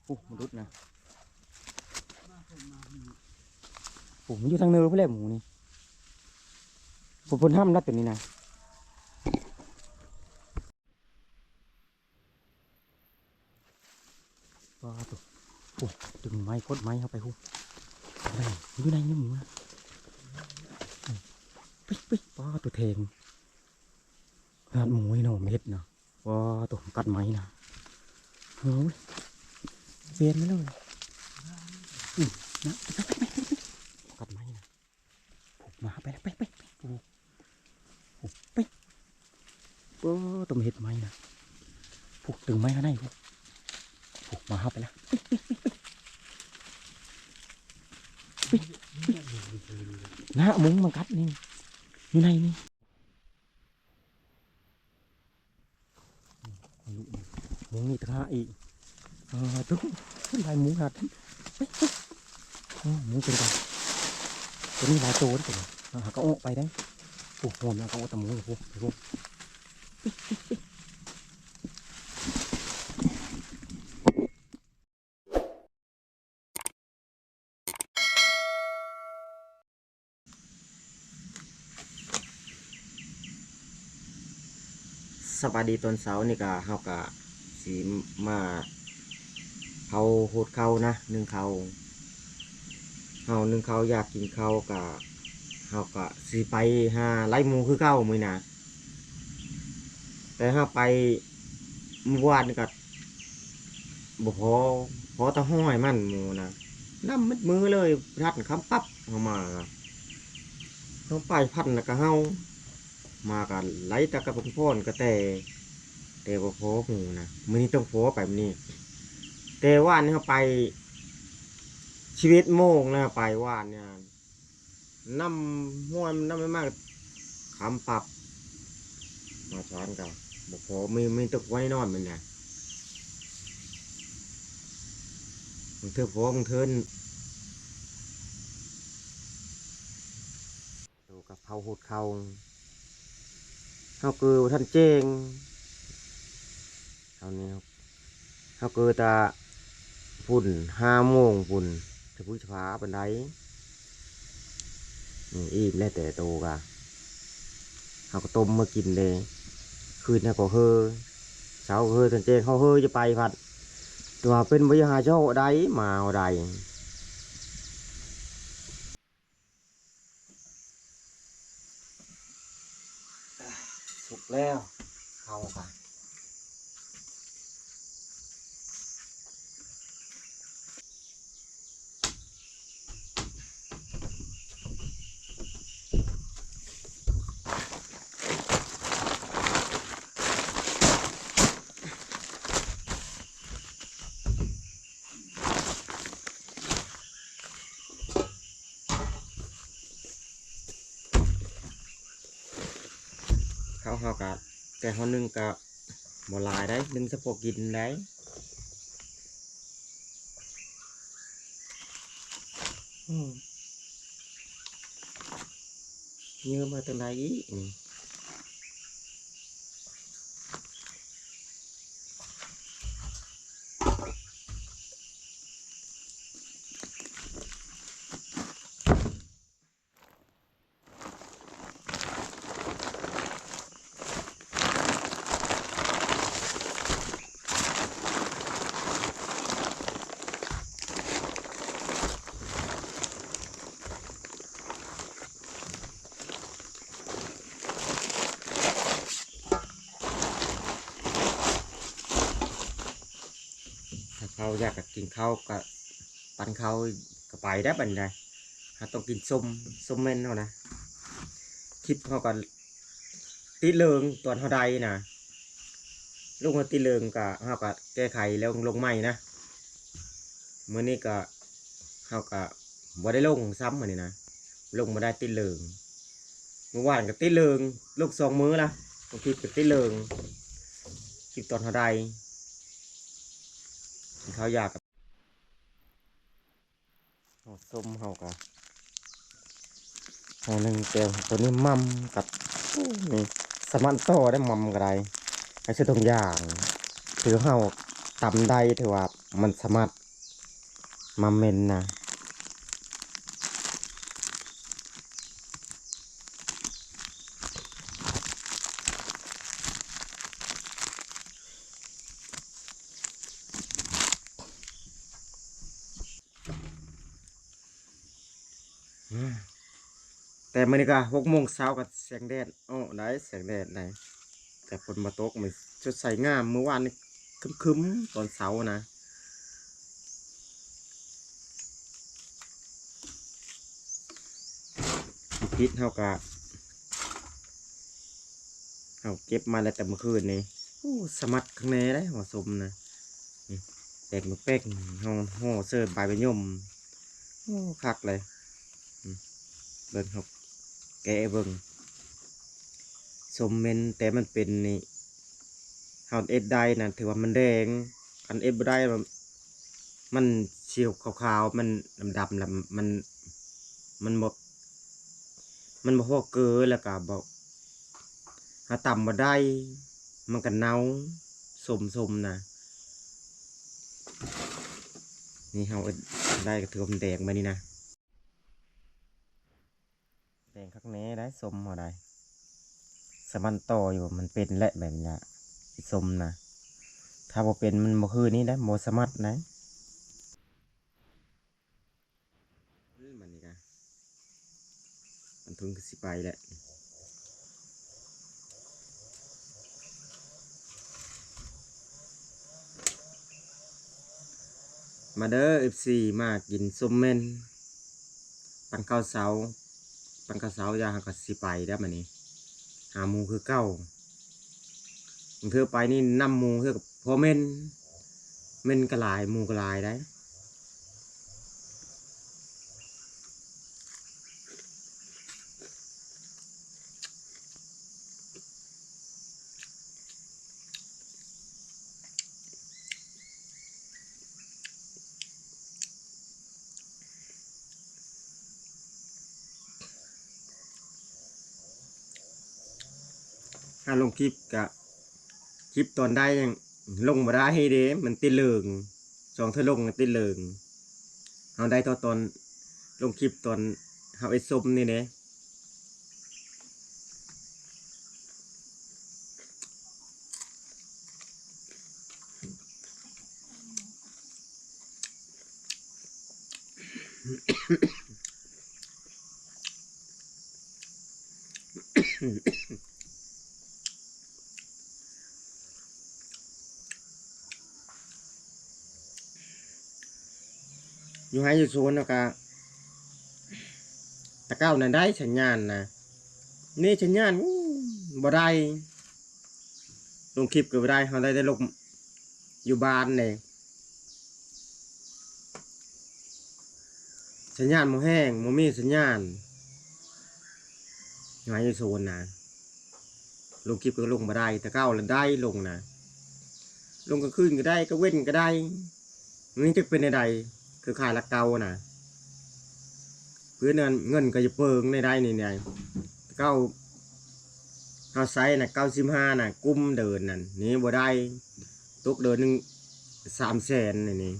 โอ้มนุษย์นะโอ้มันอยู่ทางเนินเพื่อนหมูนี่ผมพ้นห้ามนัดตัวนี้นะว้าตัวโอ้ดึงไม้พดไม้เข้าไปหูอะไรอยู่ในนี่หมูนะปิ๊กปิ๊กว้าตัวแทงขนาดหมูนี่เนาะเม็ดนะว้าตัวกัดไม้นะโอ้ยเวียนไม่เลยนะกัดไม้นะผูกมาไปแล้วไปผูกไปโอ้ตัวเม็ดไม้นะผูกตึงไม้ข้างในผูกมาไปแล้วนะมุ้งมันกัดนี่อยู่ในนี่มุ้งนี่ตั้งห้าอีกตุ๊กลายมุ้งหัดมุ้งเป็นกันตัวนี้ลายโตด้วยกันหาก็โอ้ไปได้โอ้โหมันก็โอ้ตะมุ้งโอ้โหสวัสดีตอนเช้านี่ก็เฮากะสีมาเผาโหดเขานะนึ่งเขาเฮานึ่งเขาอยากกินเขากะเฮากะสีไปหาไล่หมูคือเก้ามือนะแต่ถ้าไปเมื่อวานนี่ก็บ่พอตะห้อยมันหมูนะน้ำมัดมือเลยพัดคำปั๊บเฮามาต้องไปพัดแล้วก็เฮามากันไล่ตะกระพงพ่นกระแต่บ่พอหมูนะมื้อนี้ต้องพอไปมื้อนี้แต่ว่านนี่เขาไปชีวิตโมงนะไปว่านเนี่ยน้ำห้วยน้ำไม่มากคำปรับมาช้อนกันบอกพอไม่ตกไว้นอนมันเนี่ยมึงเธอพอมึงเทินดูกับเผาหุดเขาเขาคือท่านเจงเท่านี้เขาคือตาฝุ่น5 โมงฝุ่นจะพุ้ยฟ้าบันไดอิ่มแล้วแต่โตกะเขาก็ต้มมากินเลยคืนนี้ก็เฮอเช้าเฮอท่านเจงเขาเฮอจะไปผัดตัวเป็นวิหารเจ้าใดมาเอาใดสุกแล้วเข้ากันเข้าเขากะแต่เขานึ่งกะบ่หลายได้นึ่งเฉพาะกินได้เยอะมาตั้งไหนอีกถ้าเขาอยากกินข้าวกับปั่นข้าวกับไปได้บันไดเขาต้องกินส้มเม่นเท่านะคลิปเขาก็ตีเลิงตอนเขาใดนะลูกเขาตีเลิงกับเขาก็แก้ไขแล้วลงใหม่นะเมื่อนี้ก็เขาก็บ่ได้ลงซ้ำเหมือนนี้นะลงมาได้ตีเลิงเมื่อวานก็ตีเลิงลูก2 มื้อละบางทีก็ตีเลิงคลิปตอนเขาใดเขาอยากส้มเขาก็เอาหนึ่งเตียวตัวนี้มั่มกับนี่สมันโตได้มั่มกับไรไอ้เชื่อตรงอย่างถือเขาตำได้ถือว่ามันสามารถ มาเมนนะแต่มื้อนี้ก็6 โมงเช้ากับแสงแดดอ้อได้แสงแดดได้แต่ฝนมาตกมันสดใสงามเมื่อวานนี่ครึ้มๆตอนเช้านะพิษเฮาก็เอาเก็บมาแล้วแต่เมื่อคืนนี่โอ้สมัดข้างในได้หัวสมนะนี่แตกมือเป๊กห่อเสิร์ฟใบใบยมโอ้คักเลยเบิ่งเขาแกะเบิ่งสมเมนแต่มันเป็นนี่เฮาเอ็ดได้นะถือว่ามันแดงคันเอ็ดบ่ได้มันเฉียวขาวๆมันดำๆแล้วมันบ่มันบ่พอเกลือแล้วก็บ่หาต่ำบ่ได้มันก็เน่าสมนะนี่เฮาเอ็ดได้ก็ถือว่ามันแดงมานี่นะแดงคักแน่ได้สมบ่ได้สมันต่ออยู่มันเป็นและแบบนี้สมนะถ้าบ่เป็นมันบ่คือนี่ได้บ่สมัดนะมันนี่นะมันทุนคือสิไปแหละมาเด้อ FC มากินส้มเม่นปันข้าวเสาปันข้าวเสาอย่าหักสิไปได้อมื้อนี้หาหมูคือเก้าเธอไปนี่นำหมูเธอกับพ่อเม่นกระลายหมูกระลายได้ถ้าลงคลิปกะคลิปตอนได้ยังลงมาได้ให้เด้มันติดเหลืองสองเธอลงมันติดเหลืองเอาได้ตอนลงคลิปตอนเฮาไอ้ส้มนี่เด้อยู่ให้อยู่โซนแล้วกะตะเก้านั่นได้สัญญาณนะนี่สัญญาณบ่ได้ลงคลิปก็บ่ได้เฮาได้ลงอยู่บ้านนี่สัญญาณบ่แห้งบ่มีสัญญาณอยู่ให้อยู่โซนนะลงคลิปก็ลงบ่ได้ตะเก้าแล้วได้ลงนะลงกลางคืนก็ได้ก็เว้นก็ได้นี่จะเป็นใดคือขายละเกานะเพื่อนเงินก็จะเปิงในได้นี่ไงเก้าเอาไซน่ะ95น่ะกุ้มเดินนั่นนี่บ่ได้ตกเดินหนึ่ง300,000นี่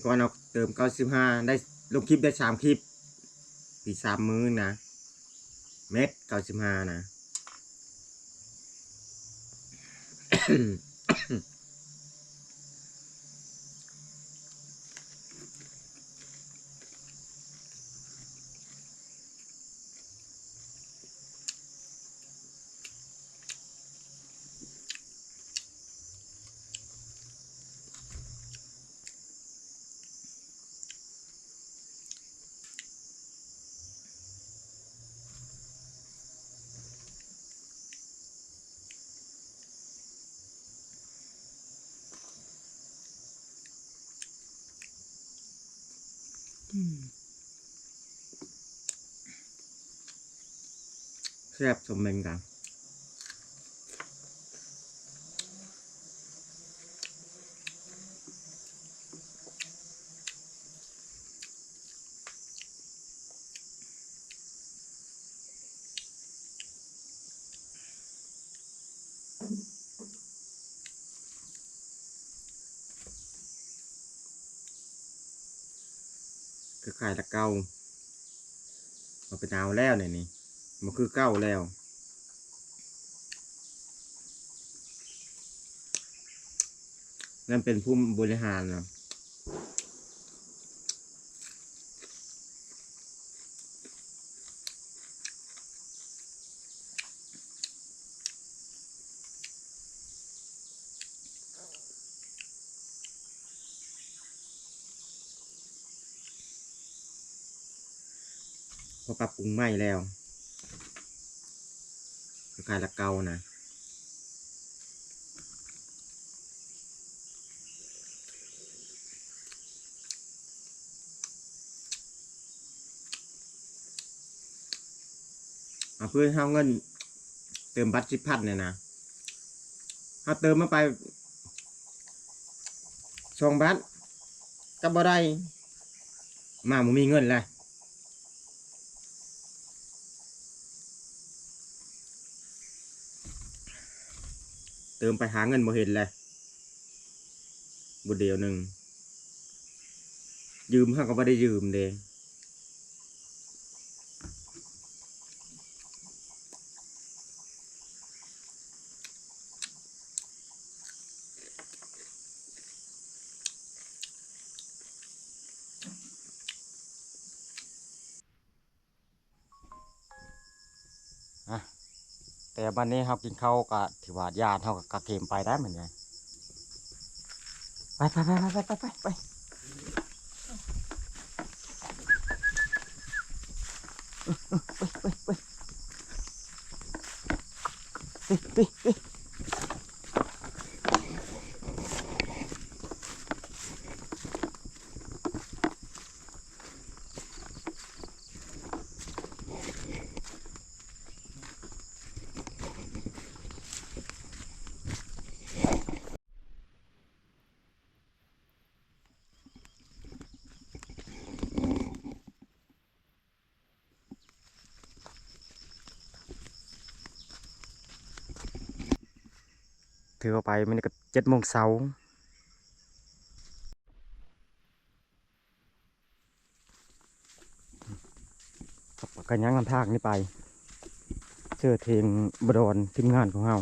ก่อนเอาเติม95ได้ลงคลิปได้3 คลิปปี3 มื้อนะเม็ด95นะแซ่บสมเมนกัน คือขายตะเกาเอาไปเอาแล้วเนี่ยนี่มันคือเก้าแล้วนั่นเป็นผู้บริหารเนาะพอปรับปรุงใหม่แล้วคือขายตะเกานะเอาเพื่อให้เอาเงินเติมบัตร10,000เนี่ยนะเอาเติมมาไป2 บาทก็บ่ได้มาบ่มีเงินเลยเติมไปหาเงินบ่เห็นเลยบ่เดียวหนึ่งยืมเขาก็บ่ได้ยืมเด้อะแต่วันนี้ครับกินข้าวก็ถือว่าญาติเขาก็กระเทียมไปได้เหมือนกันไปไปถือเอาไปมันก็7 โมงเช้ากันยังกันทางนี่ไปเชื่อเทงบดอนทีมงานของเรา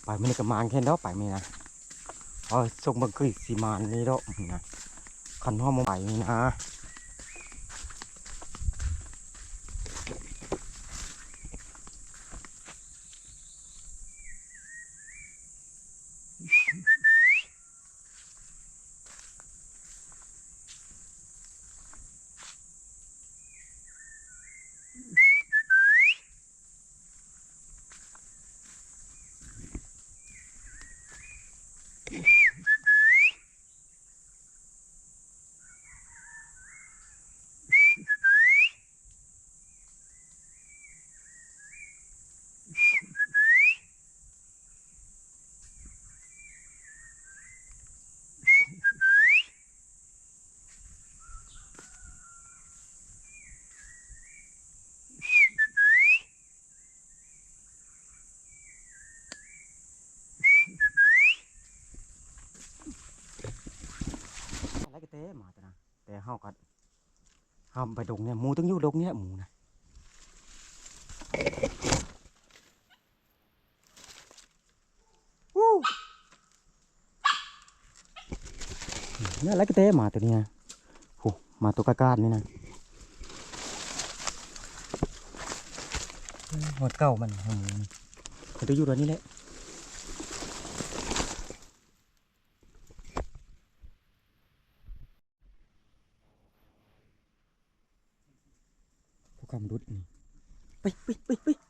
ไปมันก็มานแค่นี้ไปไหมนะส่งบังคือสีมานนี่ดอกนะคันห้อมไปนี่นะอะไรก็เต้มาแต่นะแต่เฮาก็เฮาไปดงเนี่ยหมูต้องอยู่ดงเนี่ยหมูนะเนี่ยอะไรก็เต้มาตัวนี้นะโอ้มาตัวกากานี่นะหดเก้ามันหมูมันต้องอยู่ตัวนี้แหละพวกคำรุดนี่ไป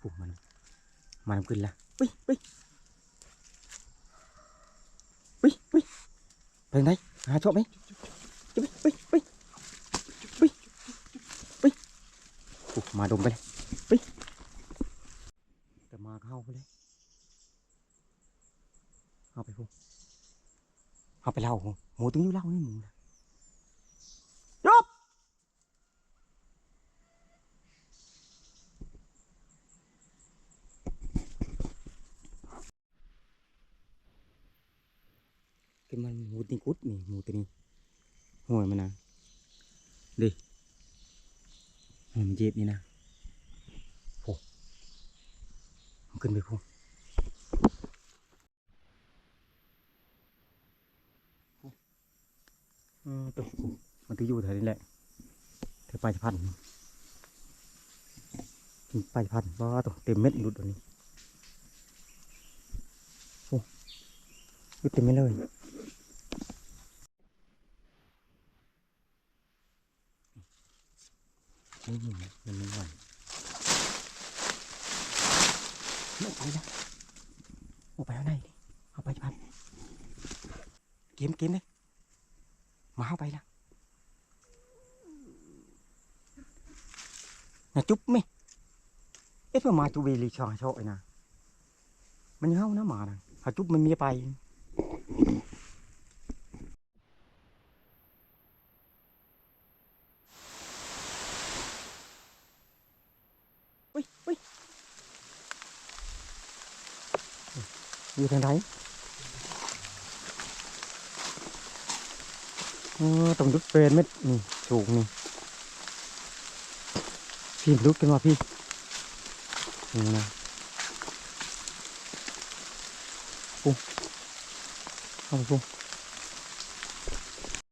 โอ้มันขึ้นละไปไปไหนหาชอบไหมไปโอ้มาดงไปเลยไปแต่มาเข้าไปเลยเอาไปพวกเอาไปเล่าหมูต้องอยู่เล่านี่หมูนะจบ มันหมูติงกุดนี่หมูตัวนี้ห่วยมันนะดิห่วยมันเจ็บนี่นะโอ้มันขึ้นไปพุ่งตัวมันตัวอยู่แถวนี้แหละแถวปลายพันธุ์ปลายพันธุ์ว่าตัวเต็มเม็ดหลุดตัวนี้โอ้หลุดเต็มเม็ดเลยนี่มันไม่ไหวไม่ไปแล้วเอาไปเอาไหนดิเอาไปพันเกมเลยมาเอาไปแล้วnhà chúc mi ít mà tụi vì lì xò xội nè mình không nó mà nè họ chúc mình mía bay ui ui như thế đấy tổng đứt phên mất nè chủ nè phim đứt cái mà phim nè không không